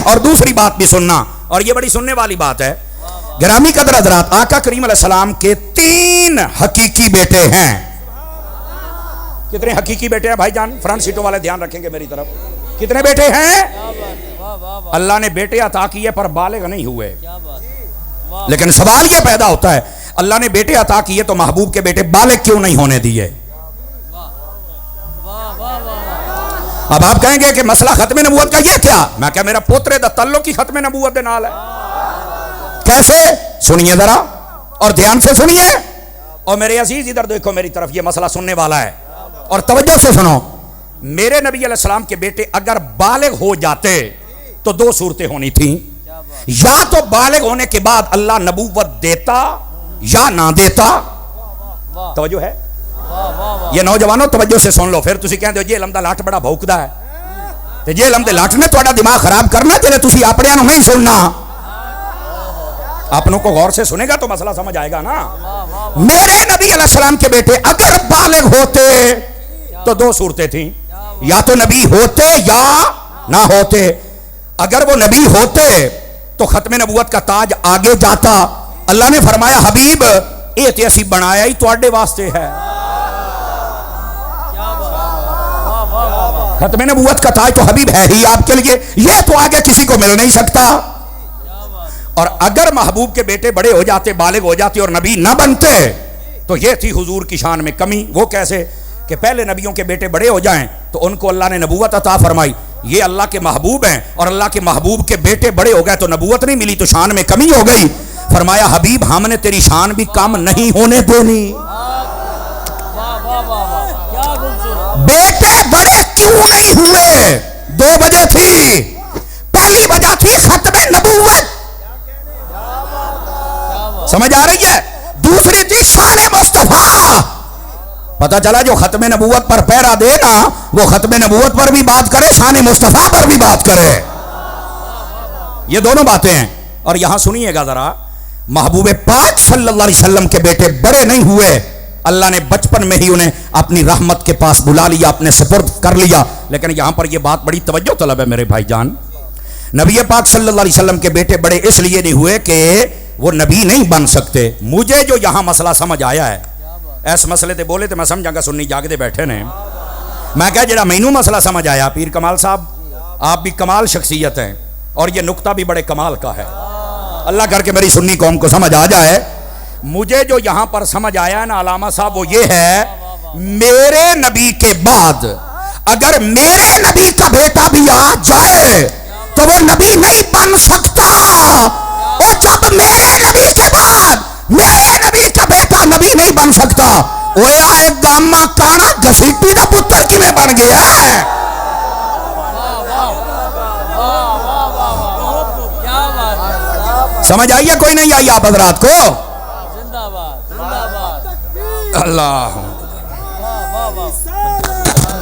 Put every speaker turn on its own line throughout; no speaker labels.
اور دوسری بات بھی سننا، اور یہ بڑی سننے والی بات ہے. گرامی قدر حضرات، آقا کریم علیہ السلام کے 3 حقیقی بیٹے ہیں. کتنے حقیقی بیٹے ہیں بھائی جان؟ فرنٹ سیٹوں والے دھیان رکھیں گے میری طرف. کتنے بیٹے ہیں؟ اللہ نے بیٹے عطا کیے پر بالغ نہیں ہوئے. لیکن سوال یہ پیدا ہوتا ہے، اللہ نے بیٹے عطا کیے تو محبوب کے بیٹے بالغ کیوں نہیں ہونے دیے؟ اب آپ کہیں گے کہ مسئلہ ختم نبوت کا یہ کیا؟ میں کہا میرا پوترے دا تعلق ہی ختم نبوت دے نال ہے. کیسے؟ سنیے ذرا اور دھیان سے سنیے. اور میرے عزیز ادھر دیکھو میری طرف، یہ مسئلہ سننے والا ہے اور توجہ سے سنو. میرے نبی علیہ السلام کے بیٹے اگر بالغ ہو جاتے تو 2 صورتیں ہونی تھیں. یا تو بالغ ہونے کے بعد اللہ نبوت دیتا یا نہ دیتا. توجہ ہے؟ یہ نوجوانوں توجہ سے سن لو، پھر تسی کہندے ہو جی علم دا لاٹ بڑا بھوکدا ہے. تے جی علم دے لاٹ نے تہاڈا دماغ خراب کرنا تے تسی اپنے نو نہیں سننا. اپنوں کو غور سے سنے گا تو مسئلہ سمجھ آئے گا نا. میرے نبی علیہ السلام کے بیٹے اگر بالغ ہوتے تو 2 صورتیں تھیں، یا تو نبی ہوتے یا نہ ہوتے. اگر وہ نبی ہوتے تو ختم نبوت کا تاج آگے جاتا. اللہ نے فرمایا حبیب یہ تے اسی بنایا ہی تواڈے واسطے ہے. ختم نبوت کا تاج تو حبیب ہے ہی آپ کے لیے، یہ تو آگے کسی کو مل نہیں سکتا. اور اگر محبوب کے بیٹے بڑے ہو جاتے، بالغ ہو جاتے اور نبی نہ بنتے تو یہ تھی حضور کی شان میں کمی. وہ کیسے؟ کہ پہلے نبیوں کے بیٹے بڑے ہو جائیں تو ان کو اللہ نے نبوت عطا فرمائی. یہ اللہ کے محبوب ہیں اور اللہ کے محبوب کے بیٹے بڑے ہو گئے تو نبوت نہیں ملی تو شان میں کمی ہو گئی. فرمایا حبیب ہم نے تیری شان بھی کم نہیں ہونے دینی. بیٹے بڑے کیوں نہیں ہوئے؟ 2 وجہ تھی. پہلی وجہ تھی ختم نبوت، سمجھ آ رہی ہے؟ دوسری تھی شان مصطفیٰ. پتہ چلا جو ختم نبوت پر پیرا دے نا وہ ختم نبوت پر بھی بات کرے، شان مصطفیٰ پر بھی بات کرے. یہ دونوں باتیں ہیں. اور یہاں سنیے گا ذرا، محبوب پاک صلی اللہ علیہ وسلم کے بیٹے بڑے نہیں ہوئے، اللہ نے بچپن میں ہی انہیں اپنی رحمت کے پاس بلا لیا، اپنے سپرد کر لیا. لیکن یہاں پر یہ بات بڑی توجہ طلب ہے میرے بھائی جان. نبی پاک صلی اللہ علیہ وسلم کے بیٹے بڑے اس لیے نہیں ہوئے کہ وہ نبی نہیں بن سکتے. مجھے جو یہاں مسئلہ سمجھ آیا ہے، اس مسئلے تے بولے تو میں سمجھا گا سنی جاگ دے بیٹھے نے. میں کہا جڑا مینوں مسئلہ سمجھ آیا، پیر کمال صاحب آپ بھی کمال شخصیت ہیں اور یہ نقطہ بھی بڑے کمال کا ہے. اللہ کر کے میری سنی قوم کو سمجھ آ جائے. مجھے جو یہاں پر سمجھ آیا ہے نا علامہ صاحب، وہ یہ ہے میرے نبی کے بعد اگر میرے نبی کا بیٹا بھی آ جائے تو وہ نبی نہیں بن سکتا. اور جب میرے نبی کے بعد میرے نبی کا بیٹا نبی نہیں بن سکتا، وہ آئے گاما کانا گھسیٹی دا پتر کی میں بن گیا ہے. سمجھ آئیے کوئی نہیں آئی آپ حضرات کو؟ اللہ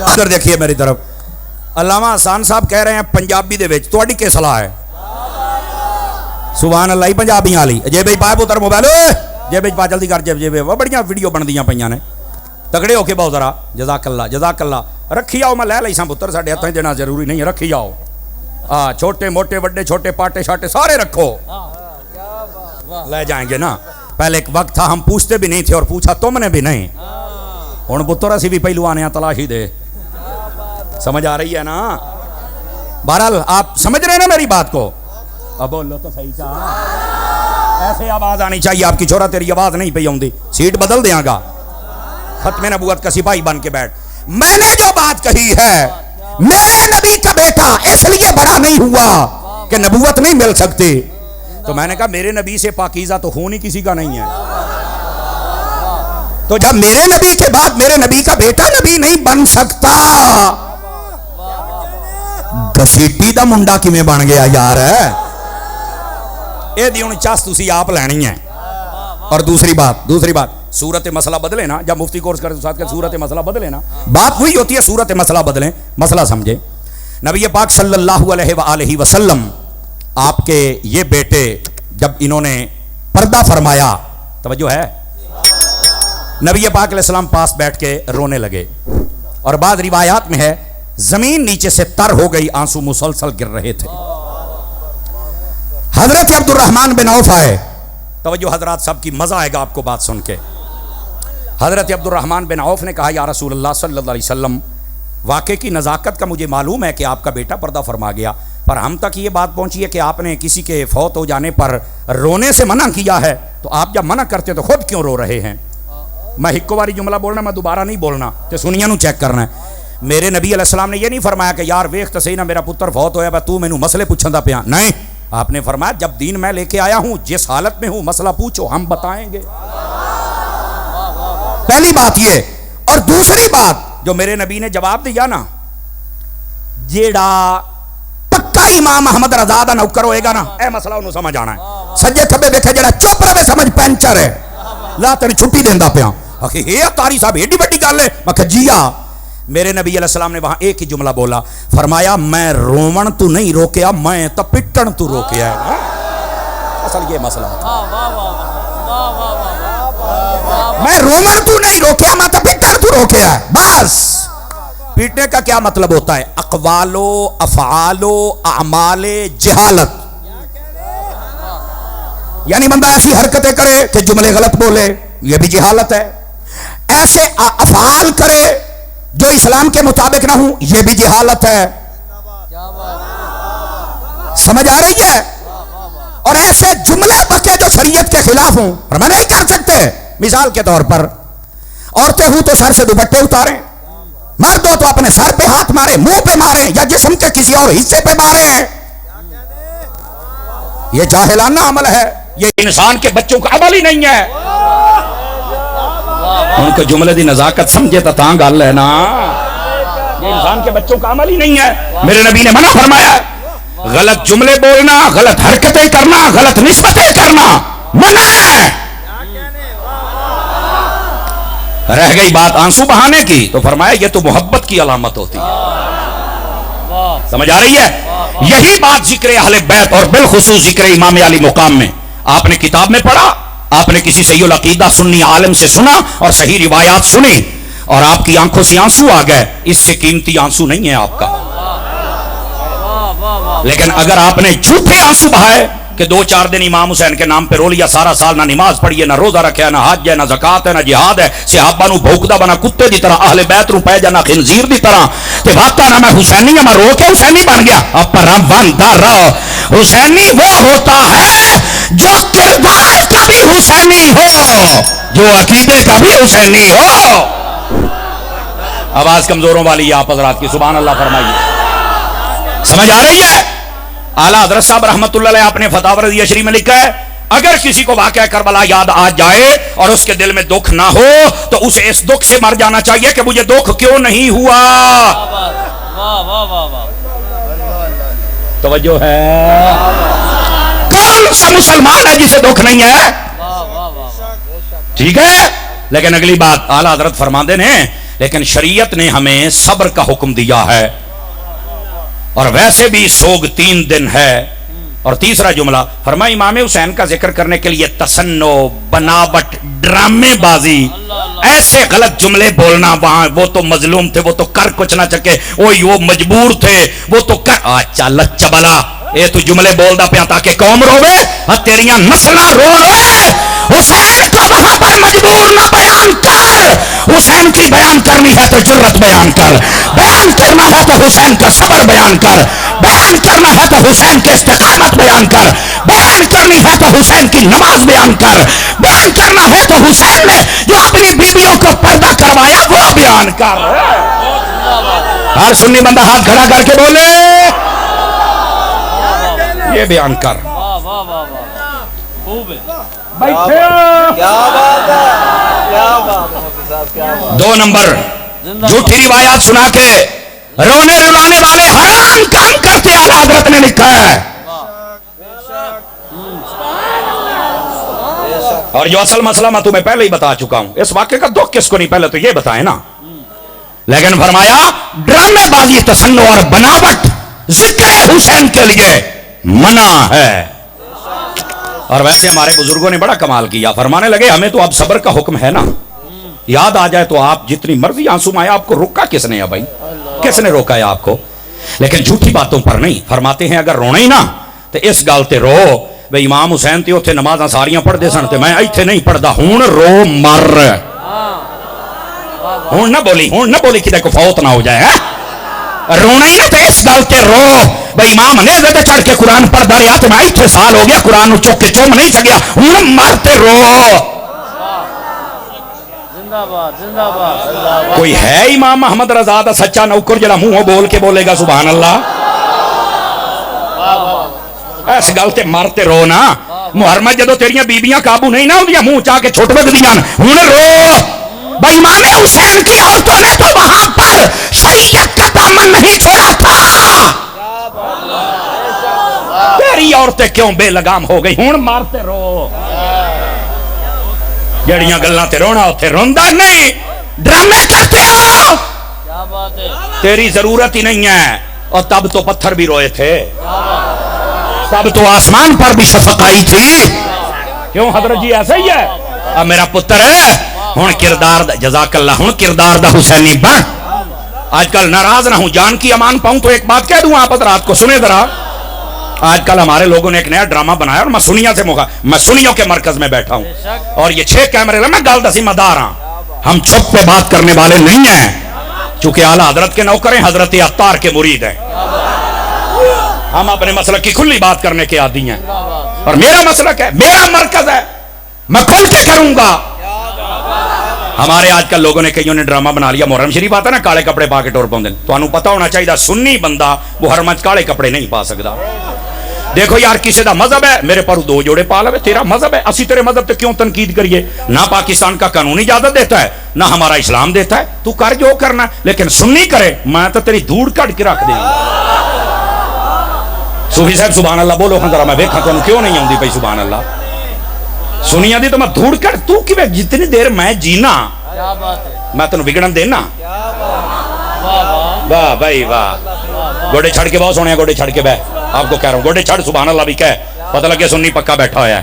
ادھر دیکھیے میری طرف. علامہ حسان صاحب کہہ رہے ہیں پنجابی دے وچ تواڈی کی صلاح ہے؟ سبحان اللہ. پنجابی والی جے بھائی پائے پتر موبائل جے بھائی پا جلدی کر جے وہ بڑیاں ویڈیو بندیاں پئیاں نے. تگڑے ہو کے بہت ذرا جزاک اللہ جزاک اللہ. رکھی آؤ میں لے لئی سا پتر، ساڈے ہتھاں دینا ضروری نہیں ہے. رکھی آؤ چھوٹے موٹے وڈے چھوٹے پاٹے شاٹے سارے رکھو، لے جائیں گے نا. پہلے ایک وقت تھا ہم پوچھتے بھی نہیں تھے اور پوچھا تم نے بھی نہیں. ہن پتر اسی بھی پہلو آنے تلاشی دے. سمجھ آ رہی ہے نا؟ بہرحال آپ سمجھ رہے ہیں نا میری بات کو؟ اب بولو تو صحیح چاہ ایسے آواز آنی چاہیے. آپ کی چھوڑا تیری آواز نہیں پہ آؤندی، سیٹ بدل دیاں گا. ختم نبوت کا سپاہی بن کے بیٹھ. میں نے جو بات کہی ہے میرے نبی کا بیٹا اس لیے بڑا نہیں ہوا کہ نبوت نہیں مل سکتی. تو میں نے کہا میرے نبی سے پاکیزہ تو خون ہی کسی کا نہیں ہے. تو جب میرے نبی کے بعد میرے نبی کا بیٹا نبی نہیں بن سکتا، گھسیٹی دا منڈا کی میں بن گیا یار ہے. اے دی ان چاس تسی آپ لینی ہے. اور دوسری بات صورت مسئلہ بدلے نا. جب مفتی کورس کرتے ساتھ کہ صورت مسئلہ بدلے نا، بات وہی ہوتی ہے صورت مسئلہ بدلیں. مسئلہ سمجھے. نبی پاک صلی اللہ علیہ وآلہ وسلم آپ کے یہ بیٹے جب انہوں نے پردہ فرمایا، توجہ ہے، نبی پاک علیہ السلام پاس بیٹھ کے رونے لگے. اور بعض روایات میں ہے زمین نیچے سے تر ہو گئی، آنسو مسلسل گر رہے تھے. حضرت عبد الرحمن بن عوف آئے. توجہ حضرات سب کی، مزہ آئے گا آپ کو بات سن کے. حضرت عبد الرحمن بن عوف نے کہا یا رسول اللہ صلی اللہ علیہ وسلم، واقعے کی نزاکت کا مجھے معلوم ہے کہ آپ کا بیٹا پردہ فرما گیا، پر ہم تک یہ بات پہنچی ہے کہ آپ نے کسی کے فوت ہو جانے پر رونے سے منع کیا ہے، تو آپ جب منع کرتے تو خود کیوں رو رہے ہیں؟ میں ہکو واری جملہ بولنا، میں دوبارہ نہیں بولنا تے سنیا نو چیک کرنا ہے. میرے نبی علیہ السلام نے یہ نہیں فرمایا کہ یار ویخ تو صحیح نہ میرا پتر فوت ہویا تو مینوں مسئلے پوچھن دا پیا. نہیں، آپ نے فرمایا جب دین میں لے کے آیا ہوں، جس حالت میں ہوں مسئلہ پوچھو، ہم بتائیں گے. پہلی بات یہ. اور دوسری بات جو میرے نبی نے جواب دیا نا، جیڑا پکا امام احمد رضا دا نوکر ہوئے گا نا، اے مسئلہ انہوں سمجھ آنا ہے. سجے کھبے دیکھے جیڑا چپ رہے سمجھ پینچر ہے، لا تیری چھٹی دیندا پیا. یہ تاری صاحب ایڈی بڑی گل ہے. میں کہا جی ہاں. میرے نبی علیہ السلام نے وہاں ایک ہی جملہ بولا، فرمایا میں رومن تو نہیں روکیا، میں تو پٹن تو روکیا ہے. اصل یہ مسئلہ میں رومن تو نہیں روکیا، میں تو پٹن تو روکیا ہے. بس پیٹنے کا کیا مطلب ہوتا ہے؟ اقوال و افعال و اعمال جہالت، یعنی بندہ ایسی حرکتیں کرے کہ جملے غلط بولے، یہ بھی جہالت ہے. ایسے افعال کرے جو اسلام کے مطابق نہ ہوں، یہ بھی جہالت ہے. سمجھ آ رہی ہے؟ اور ایسے جملے بکے جو شریعت کے خلاف ہوں اور میں نہیں کر سکتے. مثال کے طور پر عورتیں ہوں تو سر سے دوپٹے اتاریں، مرد ہو تو اپنے سر پہ ہاتھ مارے، منہ پہ مارے، یا جسم کے کسی اور حصے پہ مارے. یہ جاہلانہ عمل ہے، یہ انسان کے بچوں کا عمل ہی نہیں ہے. ان کو جملے دی نزاکت سمجھے تو تاں گل ہے نا. یہ انسان کے بچوں کا عمل ہی نہیں ہے. میرے نبی نے منع فرمایا غلط جملے بولنا، غلط حرکتیں کرنا، غلط نسبتیں کرنا منع ہے. رہ گئی بات آنسو بہانے کی، تو فرمایا یہ تو محبت کی علامت ہوتی ہے. سمجھ آ رہی ہے؟ یہی بات ذکر اہل بیت اور بالخصوص ذکر امام علی مقام میں آپ نے کتاب میں پڑھا، آپ نے کسی صحیح العقیدہ سنی عالم سے سنا اور صحیح روایات سنی، اور آپ کی آنکھوں سے آنسو آ گئے. اس سے قیمتی آنسو نہیں ہے آپ کا. لیکن اگر آپ نے جھوٹے آنسو بہائے کہ 2-4 دن امام حسین کے نام پہ رو لیا، سارا سال نہ نماز پڑھی ہے، نہ روزہ رکھا ہے، نہ حج ہے، نہ زکات ہے، نہ جہاد ہے، صحابہ نو بھوکدا بنا کتے دی طرح، اہل بیت نو پے جانا خنزیر دی طرح، تے واقعہ نہ میں حسینی ہوں، میں رو کے حسینی بن گیا. اب پر بندر حسینی وہ ہوتا ہے جو کردار کا بھی حسینی ہو، جو عقیدے کا بھی حسینی ہو. آواز کمزوروں والی ہے آپ حضرات کی، سبحان اللہ فرمائیے. سمجھ آ رہی ہے؟ اعلیٰ حضرت صاحب رحمت اللہ علیہ آپ نے فتاوی رضیہ شریف میں لکھا ہے، اگر کسی کو واقعہ کربلا یاد آ جائے اور اس کے دل میں دکھ نہ ہو تو اسے اس دکھ سے مر جانا چاہیے کہ مجھے دکھ کیوں نہیں ہوا. توجہ ہے؟ کون سا مسلمان ہے جسے دکھ نہیں ہے؟ ٹھیک ہے. لیکن اگلی بات اعلیٰ حضرت فرماندے نے، لیکن شریعت نے ہمیں صبر کا حکم دیا ہے، اور ویسے بھی سوگ 3 دن ہے. اور تیسرا جملہ فرمایا امام حسین کا ذکر کرنے کے لیے تصنع، بناوٹ، ڈرامے بازی، ایسے غلط جملے بولنا. وہاں وہ تو مظلوم تھے، وہ تو کر کچھ نہ چکے، وہ مجبور تھے، وہ تو کر اچھا لچا بلا اے تو جملے بول دا پیا تاکہ قوم روے، تیریاں نسلاں رو روے. حسین کو وہاں پر مجبور نہ بیان کر. حسین کی بیان کرنی ہے تو جرت بیان کر، بیان کرنا ہے تو حسین کا صبر بیان کر، بیان کرنا ہے تو حسین کے استقامت بیان کر، بیان کرنی ہے تو حسین کی نماز بیان کر، بیان کرنا ہے تو حسین نے جو اپنی بیویوں کو پردہ کروایا وہ بیان کر. ہر سنی بندہ ہاتھ کھڑا کر کے بولے یہ بیان کر. دو نمبر جھوٹی روایات سنا کے رونے رلانے والے حرام کام کرتے اعلیٰ حضرت نے لکھا ہے. اور جو اصل مسئلہ میں تمہیں پہلے ہی بتا چکا ہوں، اس واقعے کا دکھ کس کو نہیں پہلے تو یہ بتائیں نا. لیکن فرمایا ڈرامے بازی، تصنع اور بناوٹ ذکر حسین کے لیے منع ہے. اور ویسے ہمارے بزرگوں نے بڑا کمال کیا، فرمانے لگے ہمیں تو اب صبر کا حکم ہے نا، یاد آ جائے تو آپ جتنی مرضی آنسو آئے، آپ کو روکا کس نے ہے بھائی؟ کس نے روکا ہے آپ کو؟ لیکن جھوٹی باتوں پر نہیں. فرماتے ہیں اگر رونا ہی نا تے اس گل تے رو بھئی امام حسین تے اوتھے نمازاں ساریاں پڑھدے سن تے میں ایتھے نہیں پڑھدا ہن رو مر ہن نہ بولی کدے کو فوت نہ ہو جائے رونا ہی نہ تے اس گل تے رو بھئی امام نیزے تے چڑھ کے قرآن پڑھدا رہیا تے میں ایتھے سال ہو گیا قرآن نو چک کے چوم نہیں سکیا ہن مر تے رو کوئی ہے امام محمد رضا دا سچا نوکر جڑا منہ بول کے بولے گا سبحان اللہ اس گل تے مرتے رو نا محرمت جدو تیریاں بیبیاں قابو نہیں نہ ہوندیاں منہ چاہ کے چھوٹ بگدیاں ہن رو بھائی امام حسین کی عورتوں نے تو وہاں پر شریعت کا دامن نہیں چھوڑا تھا تیری عورتیں کیوں بے لگام ہو گئی ہن مارتے رو جڑیاں گلاں تے رونا اوتھے روندا نہیں ڈرامے کرتے ہو تیری ضرورت ہی نہیں ہے اور تب تو پتھر بھی روئے تھے تب تو آسمان پر بھی شفق آئی تھی کیوں حضرت جی ایسا ہی ہے اب میرا پتر ہے ہن کردار دا جزاک اللہ ہن کردار دا حسینی بن آج کل ناراض نہ ہوں جان کی امان پاؤں تو ایک بات کہہ دوں آپ رات کو سنے ذرا آج کل ہمارے لوگوں نے ایک نیا ڈرامہ بنایا اور میں سنیوں کے مرکز میں بیٹھا ہوں اور یہ 6 کیمرے میں گل دا ذمہ دار ہاں ہم چھپ پہ بات کرنے والے نہیں ہیں چونکہ اعلیٰ حضرت کے نوکر ہیں حضرت عطار کے مرید ہیں ہم اپنے مسلک کی کھلی بات کرنے کے عادی ہیں اور میرا مسلک ہے میرا مرکز ہے میں کھل کے کروں گا ہمارے آج کل لوگوں نے کئیوں نے ڈرامہ بنا لیا محرم شریف آتا نا کالے کپڑے پا کے ٹور پاؤں تو انہوں پتہ ہونا چاہیے سنی بندہ محرم وچ کالے کپڑے نہیں پا سکتا دیکھو یار کسی دا مذہب ہے میرے پر 2 جوڑے پا لے تیرا مذہب ہے اسی تیرے مذہب تے کیوں تنقید کریے نہ پاکستان کا قانون اجازت دیتا ہے نہ ہمارا اسلام دیتا ہے تو کر جو کرنا لیکن سنی کرے میں تو تیری دھوڑ کٹ کے رکھ دیں صوفی صاحب سبحان اللہ بولو ذرا میں دیکھا تو کیوں نہیں آؤں پئی سبحان اللہ سنی آدھی تو میں دھوڑ کٹ تو کہ جتنی دیر میں جینا میں تینوں بگڑن دینا واہ بھائی واہ گوڑے چھڑ کے بہت سونے گوڑے چھڑ کے بہ آپ کو کہہ رہا ہوں گوڑے چھڑ سبحان اللہ بھی کہہ پتہ لگے سنی پکا بیٹھا ہوا ہے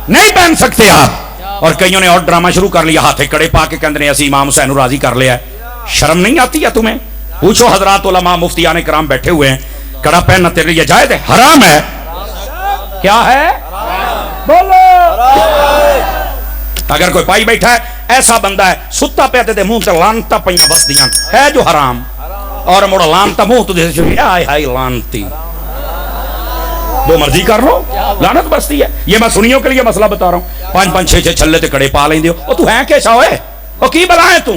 نہیں پہن سکتے آپ اور کئیوں نے اور ڈرامہ شروع کر لیا ہاتھے کڑے پا کے کہندے اسی امام حسین راضی کر لیا ہے شرم نہیں آتی ہے تمہیں پوچھو حضرات علماء مفتیان کرام بیٹھے ہوئے ہیں کڑا پہننا تیرے لیے جائز ہے حرام ہے کیا ہے بولو اگر کوئی پائی بیٹھا ہے ایسا بندہ ہے ستا پہ دے منہ تے لانتا پئیاں بس دیاں ہے جو حرام اور مڑا لانتا منہ تو دے ہائے ہائے لانتی جو مرضی کر لو لعنت بستی ہے یہ میں سنیوں کے لیے مسئلہ بتا رہا ہوں 5 6 چھلے تے کڑے پا لیندے ہو تو ہے کیسا ہوئے او کی بلا ہے تو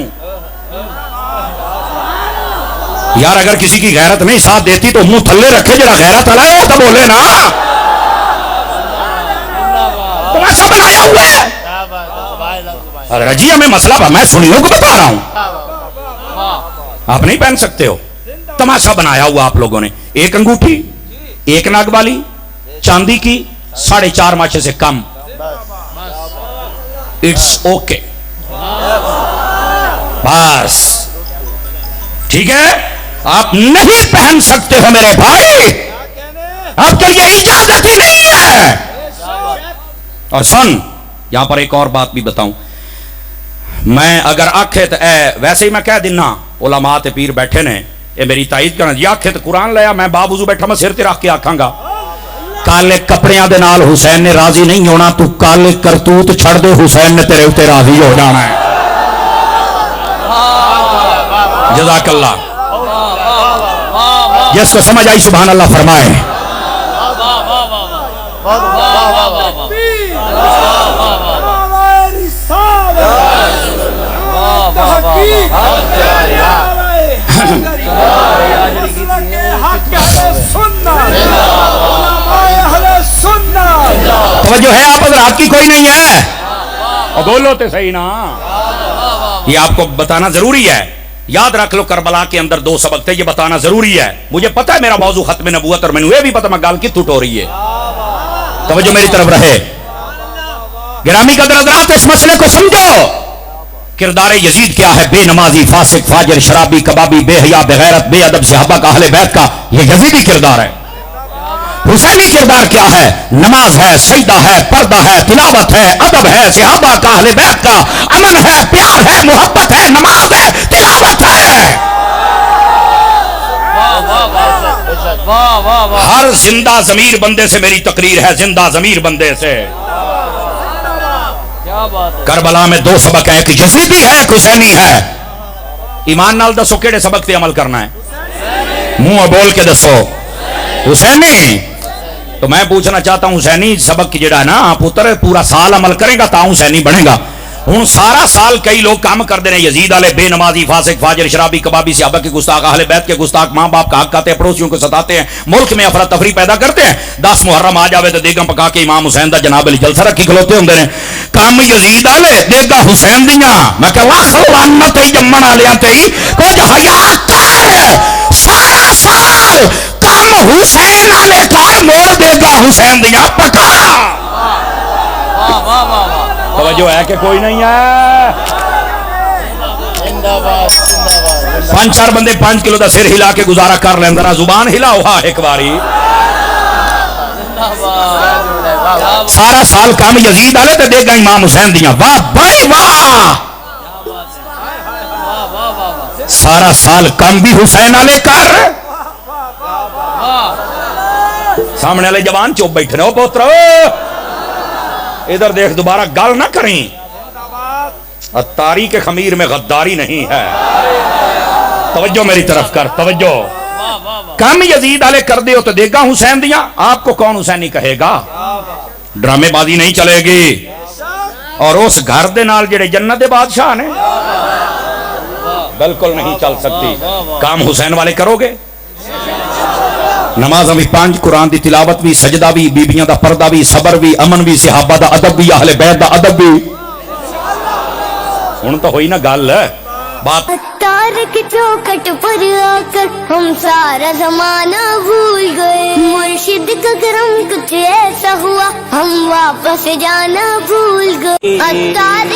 یار اگر کسی کی غیرت نہیں ساتھ دیتی تو منہ تھلے رکھے جڑا غیرت والا ہے وہ تو بولے نا تماشا بنایا ہوا ہے ارے جی ہمیں مسئلہ میں سنیوں کو بتا رہا ہوں آپ نہیں پہن سکتے ہو تماشا بنایا ہوا آپ لوگوں نے ایک انگوٹھی ایک ناگ والی چاندی کی 4.5 ماچے سے کم اٹس اوکے بس ٹھیک ہے آپ نہیں پہن سکتے ہو میرے بھائی آپ کے لیے اجازت ہی نہیں ہے اور سن یہاں پر ایک اور بات بھی بتاؤں میں اگر آکھے تو ویسے ہی میں کہہ دینا علماء تے پیر بیٹھے نے یہ میری تائید کرنا جی آکھے تو قرآن لیا میں باوضو بیٹھا میں سر تے رکھ کے آکھاں گا کالے کپڑیاں دے نال حسین نے راضی نہیں ہونا تو کالے کرتوت چھڑ دے حسین نے تیرے اتے راضی ہو جانا ہے جزاک اللہ جس کو سمجھ آئی سبحان اللہ فرمائے توجہ ہے آپ حضرات کی کوئی نہیں ہے اور بولو تے صحیح نا یہ آپ کو بتانا ضروری ہے یاد رکھ لو کربلا کے اندر 2 سبق تھے یہ بتانا ضروری ہے مجھے پتا ہے میرا موضوع ختم نبوت اور میں نے یہ بھی پتا میں گال کی ٹوٹ ہو رہی ہے توجہ میری طرف رہے گرامی قدر حضرات اس مسئلے کو سمجھو کردار یزید کیا ہے بے نمازی فاسق فاجر شرابی کبابی بے حیا بغیرت بے ادب صحابہ کا اہل بیت کا یہ یزیدی کردار ہے حسینی کردار کیا ہے نماز ہے سجدہ ہے پردہ ہے تلاوت ہے ادب ہے صحابہ کا اہل بیت کا امن ہے پیار ہے محبت ہے نماز ہے تلاوت ہے
واہ واہ واہ
ہر زندہ ضمیر بندے سے میری تقریر ہے، زندہ ضمیر بندے سے.
کیا بات ہے.
کربلا میں دو سبق ہیں، ایک یزیدی ہے ایک حسینی ہے. ایمان نال دسو کیڑے سبق تے عمل کرنا ہے؟ منہ بول کے دسو. حسینی. تو میں پوچھنا چاہتا ہوں حسینی سبق جڑا ہے نا پتر پورا سال عمل کرے گا تا حسینی بنے گا. ہوں سارا سال کئی لوگ کام کرتے ہیں یزید والے، بے نمازی، فاسق، فاجر، شرابی، کبابی، صحابہ کے گستاخ، اہل بیت کے گستاخ، ماں باپ کا حق کھاتے ہیں، پڑوسیوں کو ستاتے ہیں، ملک میں افراتفری پیدا کرتے ہیں. 10 محرم آ جاوے تو دیگم پکا کے امام حسین دا جناب علی جلسہ رکھی کھلوتے ہوندے نے. کام یزید والے دیگا حسین دیاں. میں کہ لکھ لعنت ہے جمن والیاں تے کچھ حیا کر. سارا سال کام حسین والے کر، مول دیگا حسین دیاں پکا.
واہ واہ واہ واہ.
توجہ ہے کہ کوئی نہیں ہے؟
زندہ باد زندہ باد.
5-4 بندے 5 کلو دا سر ہلا کے گزارا کر لیں ذرا زبان ہلا ہوا ایک باری. سارا سال کام یزید والے تے دے گا امام حسین دیاں. واہ بھائی واہ. سارا سال کام بھی حسین والے کر. سامنے والے جوان چوپ بیٹھے رہو پوترو. ادھر دیکھ دوبارہ گل نہ کریں. اتاری کے خمیر میں غداری نہیں ہے. توجہ میری طرف کر توجہ. کم یزید والے کر دے ہو تو دے گا حسین دیاں. آپ کو کون حسینی کہے گا؟ ڈرامے بازی نہیں چلے گی. اور اس گھر دے نال جڑے جنت دے بادشاہ نے بالکل نہیں چل سکتی. کام حسین والے کرو گے. نماز بھی 5، قرآن دی تلاوت بھی، سجدہ بھی، بیبیاں دا پردہ بھی، صبر بھی، امن بھی، صحابہ دا ادب بھی، اہل بیت دا ادب بھی. ہن تو ہوئی نا گل بات.
تار کی چوکھٹ پر آ کر ہم سارا زمانہ بھول گئے. مرشد کا کرم کچھ ایسا ہوا ہم واپس جانا بھول گئے. تار